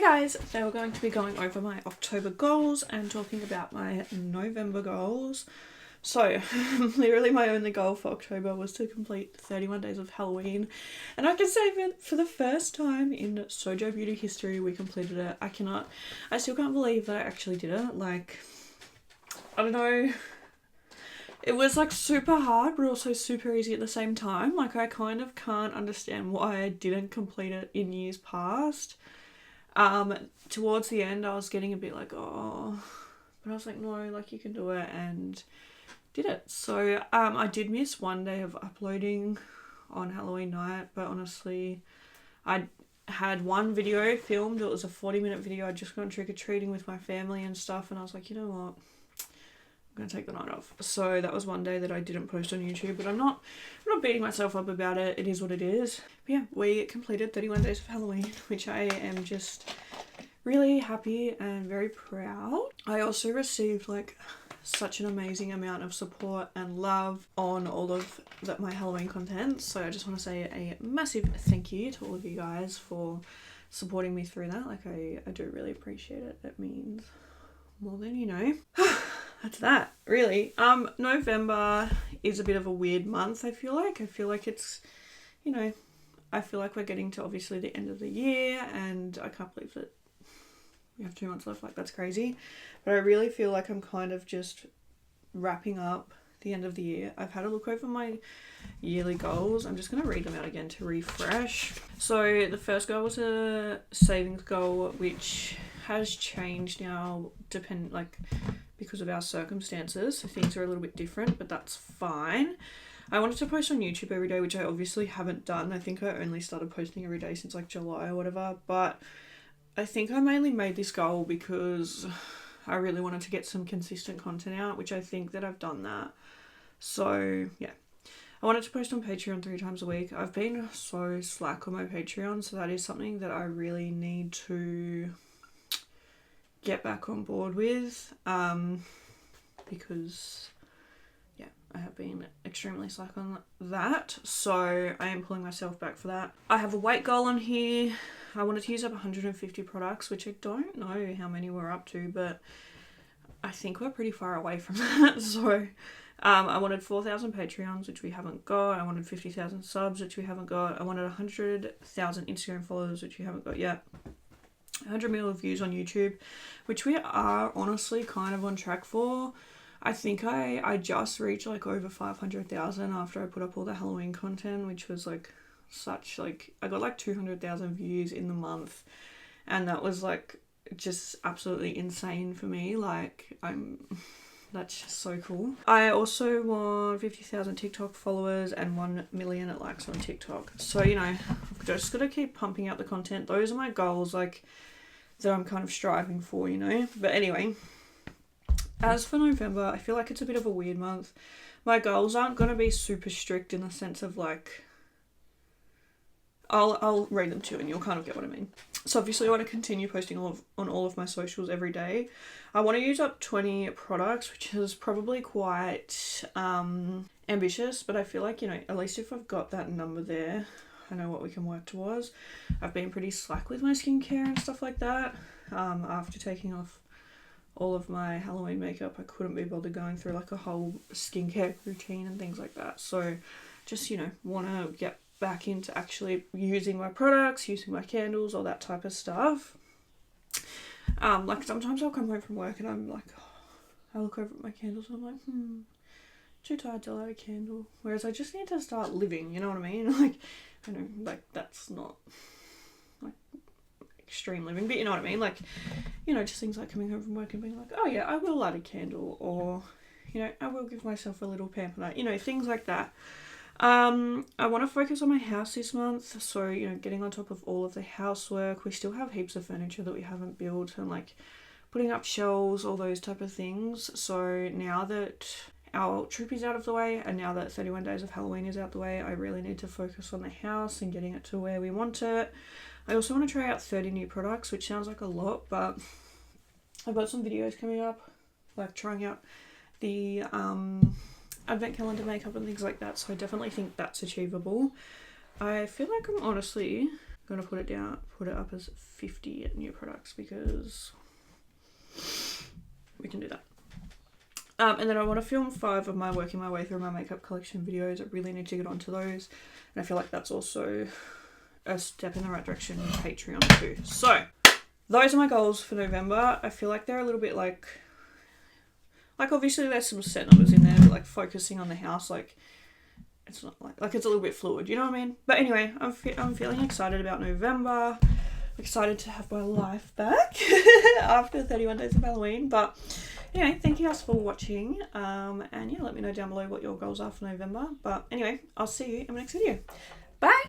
guys, today we're going to be going over my October goals and talking about my November goals. So, literally my only goal for October was to complete 31 days of Halloween, and I can say that for the first time in Sojo Beauty history we completed it. I still can't believe that I actually did it. Like, I don't know, it was like super hard but also super easy at the same time. Like, I kind of can't understand why I didn't complete it in years past. Towards the end I was getting a bit like, oh, but I was like, no, like, you can do it, and did it. So I did miss one day of uploading on Halloween night, but honestly I had one video filmed. It was a 40-minute video. I'd just gone trick-or-treating with my family and stuff, and I was like, you know what, I'm gonna take the night off. So that was one day that I didn't post on YouTube, but I'm not beating myself up about it. It is what it is. But yeah, we completed 31 days of Halloween, which I am just really happy and very proud. I also received like such an amazing amount of support and love on all of my Halloween content, so I just want to say a massive thank you to all of you guys for supporting me through that. Like, I do really appreciate it. It means more than you know. That's that, really. November is a bit of a weird month. I feel like it's, you know, I feel like we're getting to obviously the end of the year, and I can't believe that we have 2 months left. Like, that's crazy. But I really feel like I'm kind of just wrapping up the end of the year. I've had a look over my yearly goals. I'm just going to read them out again to refresh. So the first goal was a savings goal, which has changed now because of our circumstances. So things are a little bit different, but that's fine. I wanted to post on YouTube every day, which I obviously haven't done. I think I only started posting every day since like July or whatever, but I think I mainly made this goal because I really wanted to get some consistent content out, which I think that I've done that. So yeah, I wanted to post on Patreon 3 times a week. I've been so slack on my Patreon, so that is something that I really need to get back on board with, because yeah, I have been extremely slack on that, so I am pulling myself back for that. I have a weight goal on here. I wanted to use up 150 products, which I don't know how many we're up to, but I think we're pretty far away from that. So I wanted 4,000 Patreons, which we haven't got. I wanted 50,000 subs, which we haven't got. I wanted 100,000 Instagram followers, which we haven't got yet. 100 million views on YouTube, which we are honestly kind of on track for. I think I just reached like over 500,000 after I put up all the Halloween content, which was like I got like 200,000 views in the month, and that was like just absolutely insane for me. Like, that's just so cool. I also want 50,000 TikTok followers and 1 million likes on TikTok. So, you know, I've just got to keep pumping out the content. Those are my goals, like, that I'm kind of striving for, you know. But anyway, as for November, I feel like it's a bit of a weird month. My goals aren't going to be super strict in the sense of like, I'll read them to you and you'll kind of get what I mean. So obviously I want to continue posting on all of my socials every day. I want to use up 20 products, which is probably quite ambitious, but I feel like, you know, at least if I've got that number there, I know what we can work towards. I've been pretty slack with my skincare and stuff like that. After taking off all of my Halloween makeup, I couldn't be bothered going through like a whole skincare routine and things like that. So just, you know, want to get back into actually using my products, using my candles, all that type of stuff. Like, sometimes I'll come home from work and I'm like, I look over at my candles and I'm like, too tired to light a candle. Whereas I just need to start living, you know what I mean? Like, I know, like, that's not like extreme living, but you know what I mean? Like, you know, just things like coming home from work and being like, oh yeah, I will light a candle, or, you know, I will give myself a little pamper night, you know, things like that. I want to focus on my house this month, so, you know, getting on top of all of the housework. We still have heaps of furniture that we haven't built, and like putting up shelves, all those type of things. So now that our trip is out of the way, and now that 31 days of Halloween is out the way, I really need to focus on the house and getting it to where we want it. I also want to try out 30 new products, which sounds like a lot, but I've got some videos coming up, like trying out the advent calendar makeup and things like that, so I definitely think that's achievable. I feel like I'm honestly I'm gonna put it up as 50 new products because we can do that. And then I want to film 5 of my working my way through my makeup collection videos. I really need to get onto those, and I feel like that's also a step in the right direction in Patreon too. So those are my goals for November. I feel like they're a little bit like obviously there's some set numbers in there, but like focusing on the house, like it's not like it's a little bit fluid, you know what I mean? But anyway, I'm feeling excited about November. Excited to have my life back after 31 days of Halloween. But anyway, thank you guys for watching. And yeah, let me know down below what your goals are for November. But anyway, I'll see you in my next video. Bye!